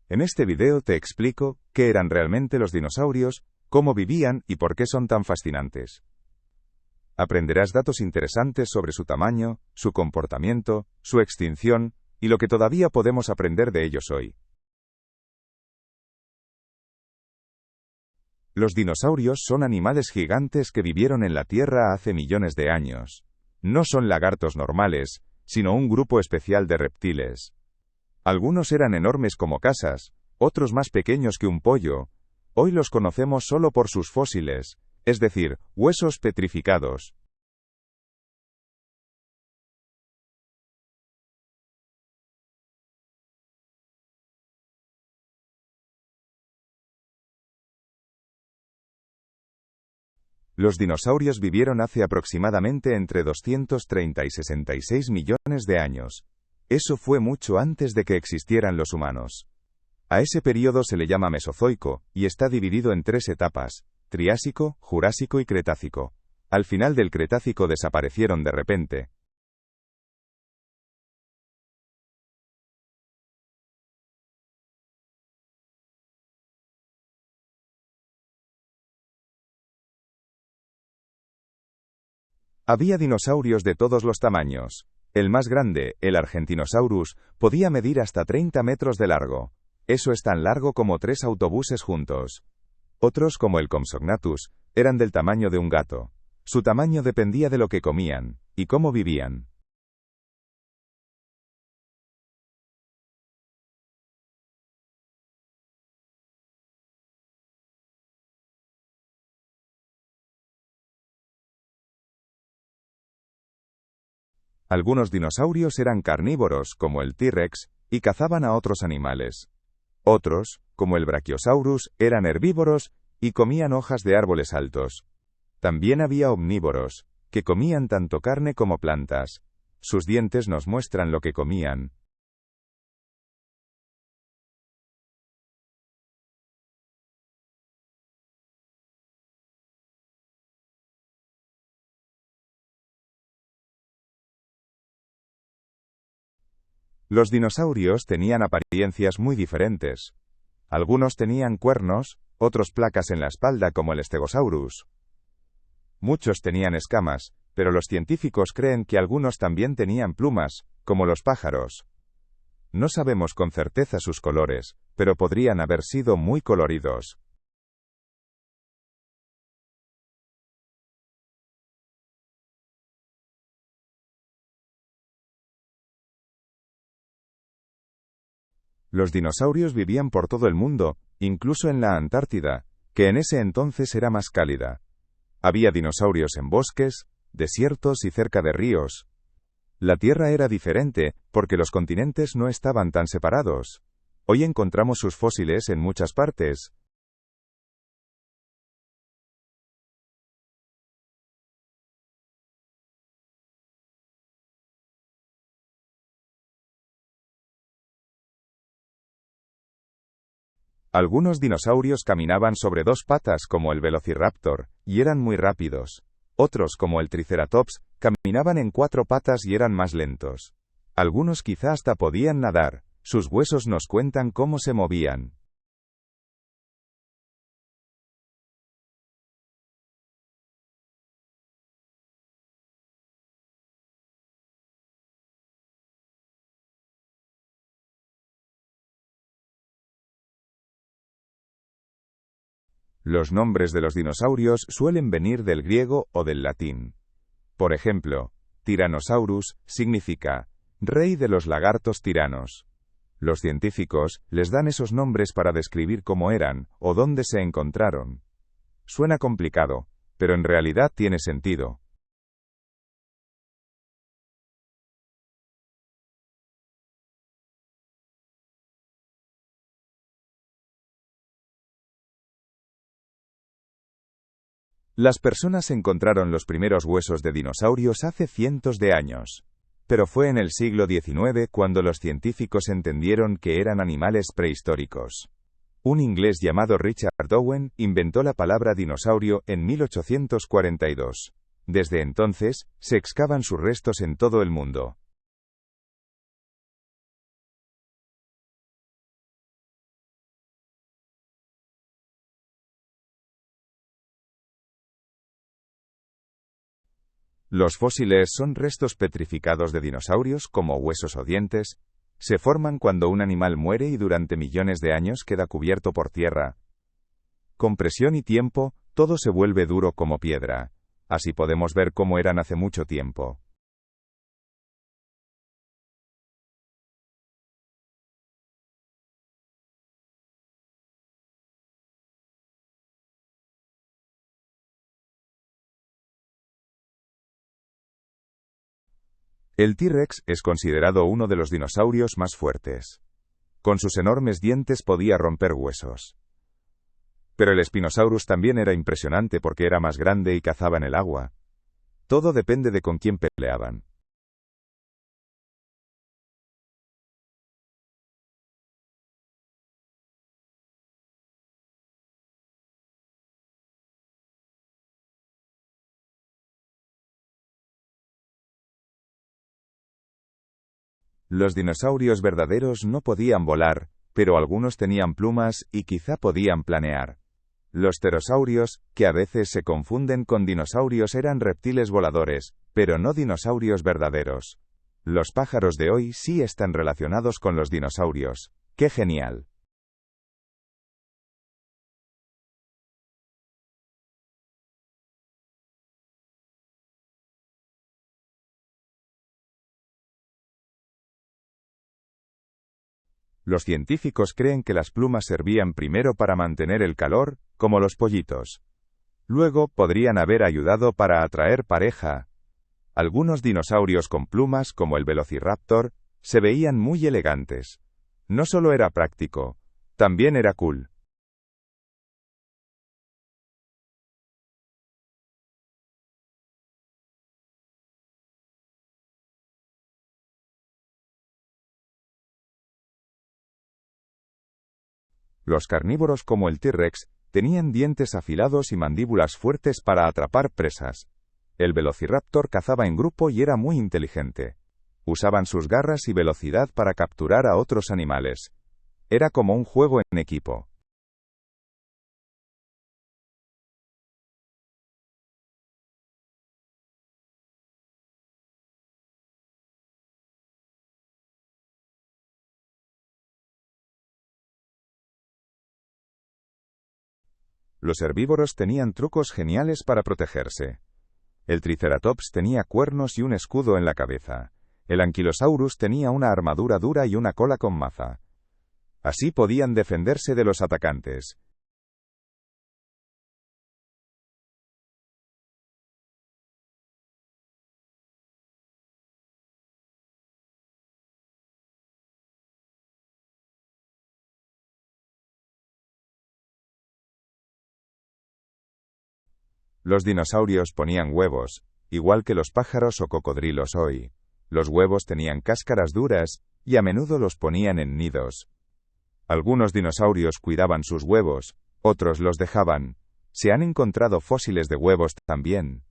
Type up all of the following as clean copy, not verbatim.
En este video te explico qué eran realmente los dinosaurios, cómo vivían y por qué son tan fascinantes. Aprenderás datos interesantes sobre su tamaño, su comportamiento, su extinción y lo que todavía podemos aprender de ellos hoy. Los dinosaurios son animales gigantes que vivieron en la Tierra hace millones de años. No son lagartos normales, sino un grupo especial de reptiles. Algunos eran enormes como casas, otros más pequeños que un pollo. Hoy los conocemos solo por sus fósiles, es decir, huesos petrificados. Los dinosaurios vivieron hace aproximadamente entre 230 y 66 millones de años. Eso fue mucho antes de que existieran los humanos. A ese período se le llama Mesozoico, y está dividido en tres etapas: Triásico, Jurásico y Cretácico. Al final del Cretácico desaparecieron de repente. Había dinosaurios de todos los tamaños. El más grande, el Argentinosaurus, podía medir hasta 30 metros de largo. Eso es tan largo como 3 autobuses juntos. Otros, como el Compsognathus, eran del tamaño de un gato. Su tamaño dependía de lo que comían y cómo vivían. Algunos dinosaurios eran carnívoros, como el T-Rex, y cazaban a otros animales. Otros, como el Brachiosaurus, eran herbívoros y comían hojas de árboles altos. También había omnívoros, que comían tanto carne como plantas. Sus dientes nos muestran lo que comían. Los dinosaurios tenían apariencias muy diferentes. Algunos tenían cuernos, otros placas en la espalda como el Stegosaurus. Muchos tenían escamas, pero los científicos creen que algunos también tenían plumas, como los pájaros. No sabemos con certeza sus colores, pero podrían haber sido muy coloridos. Los dinosaurios vivían por todo el mundo, incluso en la Antártida, que en ese entonces era más cálida. Había dinosaurios en bosques, desiertos y cerca de ríos. La Tierra era diferente, porque los continentes no estaban tan separados. Hoy encontramos sus fósiles en muchas partes. Algunos dinosaurios caminaban sobre 2 patas como el Velociraptor, y eran muy rápidos. Otros, como el Triceratops, caminaban en 4 patas y eran más lentos. Algunos quizá hasta podían nadar. Sus huesos nos cuentan cómo se movían. Los nombres de los dinosaurios suelen venir del griego o del latín. Por ejemplo, Tyrannosaurus significa rey de los lagartos tiranos. Los científicos les dan esos nombres para describir cómo eran o dónde se encontraron. Suena complicado, pero en realidad tiene sentido. Las personas encontraron los primeros huesos de dinosaurios hace cientos de años. Pero fue en el siglo XIX cuando los científicos entendieron que eran animales prehistóricos. Un inglés llamado Richard Owen inventó la palabra dinosaurio en 1842. Desde entonces, se excavan sus restos en todo el mundo. Los fósiles son restos petrificados de dinosaurios, como huesos o dientes. Se forman cuando un animal muere y durante millones de años queda cubierto por tierra. Con presión y tiempo, todo se vuelve duro como piedra. Así podemos ver cómo eran hace mucho tiempo. El T-Rex es considerado uno de los dinosaurios más fuertes. Con sus enormes dientes podía romper huesos. Pero el Spinosaurus también era impresionante porque era más grande y cazaba en el agua. Todo depende de con quién peleaban. Los dinosaurios verdaderos no podían volar, pero algunos tenían plumas y quizá podían planear. Los pterosaurios, que a veces se confunden con dinosaurios, eran reptiles voladores, pero no dinosaurios verdaderos. Los pájaros de hoy sí están relacionados con los dinosaurios. ¡Qué genial! Los científicos creen que las plumas servían primero para mantener el calor, como los pollitos. Luego podrían haber ayudado para atraer pareja. Algunos dinosaurios con plumas, como el Velociraptor, se veían muy elegantes. No solo era práctico, también era cool. Los carnívoros como el T-Rex tenían dientes afilados y mandíbulas fuertes para atrapar presas. El Velociraptor cazaba en grupo y era muy inteligente. Usaban sus garras y velocidad para capturar a otros animales. Era como un juego en equipo. Los herbívoros tenían trucos geniales para protegerse. El Triceratops tenía cuernos y un escudo en la cabeza. El Ankylosaurus tenía una armadura dura y una cola con maza. Así podían defenderse de los atacantes. Los dinosaurios ponían huevos, igual que los pájaros o cocodrilos hoy. Los huevos tenían cáscaras duras, y a menudo los ponían en nidos. Algunos dinosaurios cuidaban sus huevos, otros los dejaban. Se han encontrado fósiles de huevos también.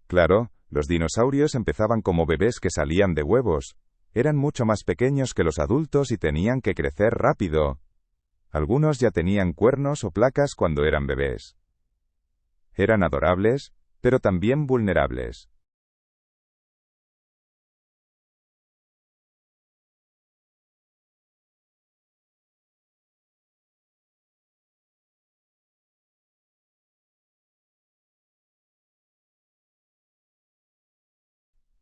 Claro, los dinosaurios empezaban como bebés que salían de huevos. Eran mucho más pequeños que los adultos y tenían que crecer rápido. Algunos ya tenían cuernos o placas cuando eran bebés. Eran adorables, pero también vulnerables.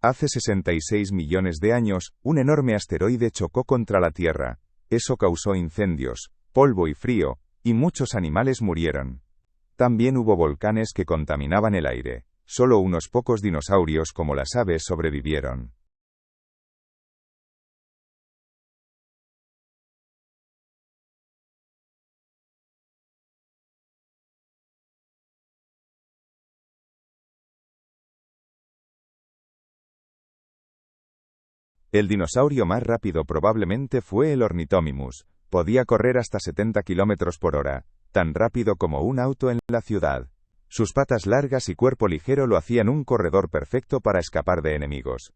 Hace 66 millones de años, un enorme asteroide chocó contra la Tierra. Eso causó incendios, polvo y frío, y muchos animales murieron. También hubo volcanes que contaminaban el aire. Solo unos pocos dinosaurios como las aves sobrevivieron. El dinosaurio más rápido probablemente fue el Ornithomimus. Podía correr hasta 70 km por hora, tan rápido como un auto en la ciudad. Sus patas largas y cuerpo ligero lo hacían un corredor perfecto para escapar de enemigos.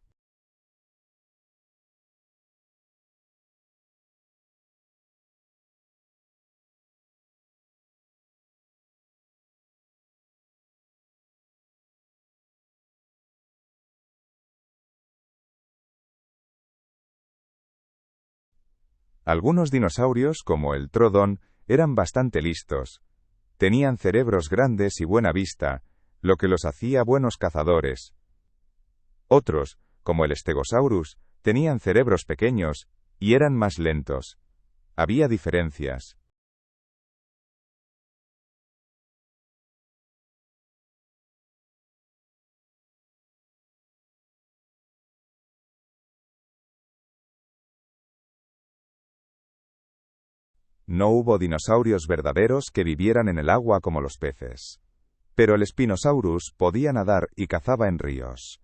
Algunos dinosaurios, como el Trodon, eran bastante listos. Tenían cerebros grandes y buena vista, lo que los hacía buenos cazadores. Otros, como el Stegosaurus, tenían cerebros pequeños y eran más lentos. Había diferencias. No hubo dinosaurios verdaderos que vivieran en el agua como los peces. Pero el Spinosaurus podía nadar y cazaba en ríos.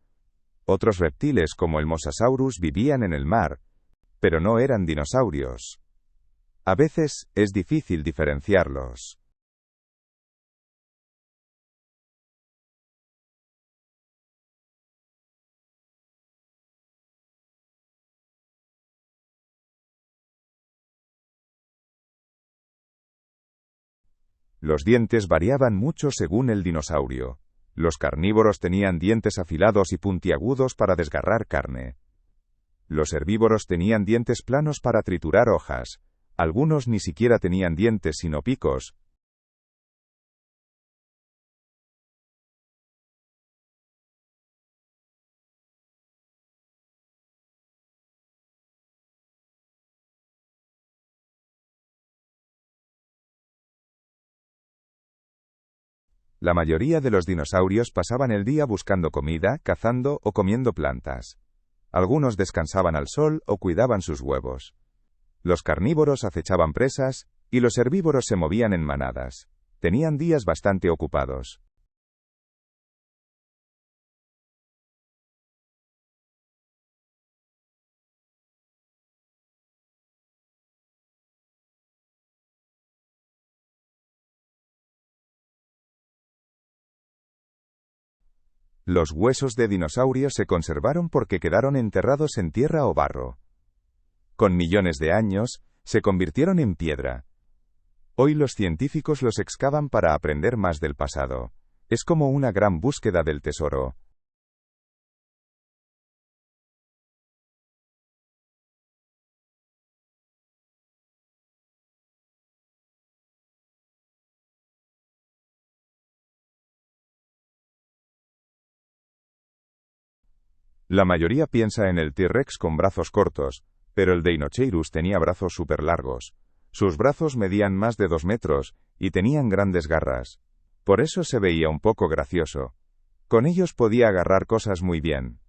Otros reptiles como el Mosasaurus vivían en el mar, pero no eran dinosaurios. A veces es difícil diferenciarlos. Los dientes variaban mucho según el dinosaurio. Los carnívoros tenían dientes afilados y puntiagudos para desgarrar carne. Los herbívoros tenían dientes planos para triturar hojas. Algunos ni siquiera tenían dientes sino picos. La mayoría de los dinosaurios pasaban el día buscando comida, cazando o comiendo plantas. Algunos descansaban al sol o cuidaban sus huevos. Los carnívoros acechaban presas, y los herbívoros se movían en manadas. Tenían días bastante ocupados. Los huesos de dinosaurios se conservaron porque quedaron enterrados en tierra o barro. Con millones de años, se convirtieron en piedra. Hoy los científicos los excavan para aprender más del pasado. Es como una gran búsqueda del tesoro. La mayoría piensa en el T-Rex con brazos cortos, pero el Deinocheirus tenía brazos súper largos. Sus brazos medían más de 2 metros, y tenían grandes garras. Por eso se veía un poco gracioso. Con ellos podía agarrar cosas muy bien.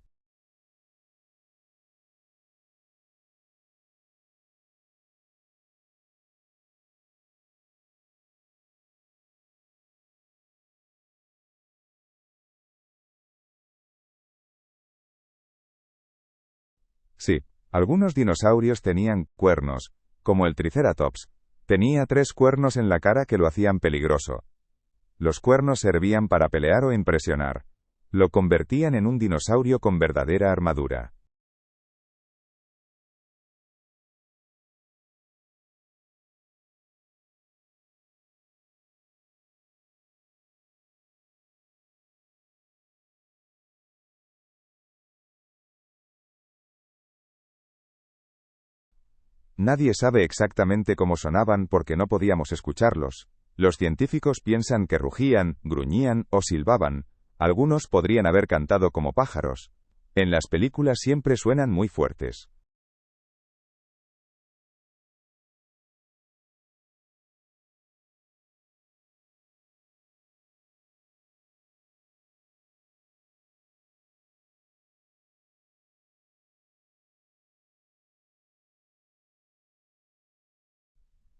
Sí, algunos dinosaurios tenían cuernos, como el Triceratops. Tenía 3 cuernos en la cara que lo hacían peligroso. Los cuernos servían para pelear o impresionar. Lo convertían en un dinosaurio con verdadera armadura. Nadie sabe exactamente cómo sonaban porque no podíamos escucharlos. Los científicos piensan que rugían, gruñían o silbaban. Algunos podrían haber cantado como pájaros. En las películas siempre suenan muy fuertes.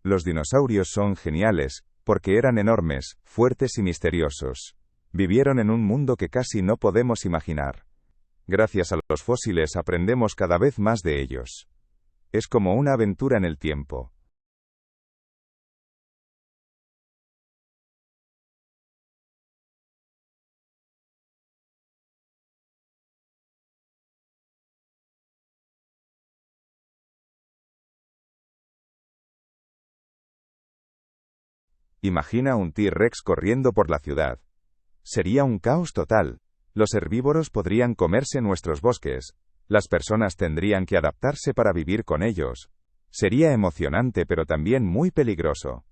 Los dinosaurios son geniales, porque eran enormes, fuertes y misteriosos. Vivieron en un mundo que casi no podemos imaginar. Gracias a los fósiles aprendemos cada vez más de ellos. Es como una aventura en el tiempo. Imagina un T-Rex corriendo por la ciudad. Sería un caos total. Los herbívoros podrían comerse nuestros bosques. Las personas tendrían que adaptarse para vivir con ellos. Sería emocionante pero también muy peligroso.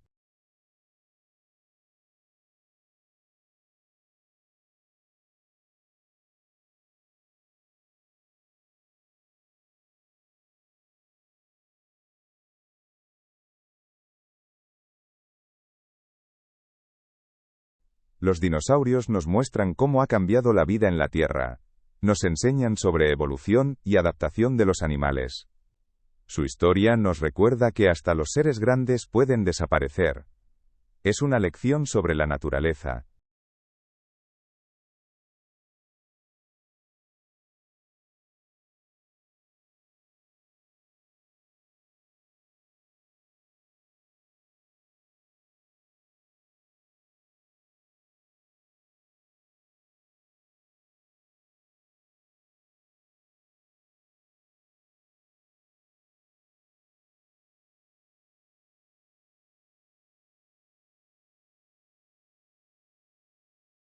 Los dinosaurios nos muestran cómo ha cambiado la vida en la Tierra. Nos enseñan sobre evolución y adaptación de los animales. Su historia nos recuerda que hasta los seres grandes pueden desaparecer. Es una lección sobre la naturaleza,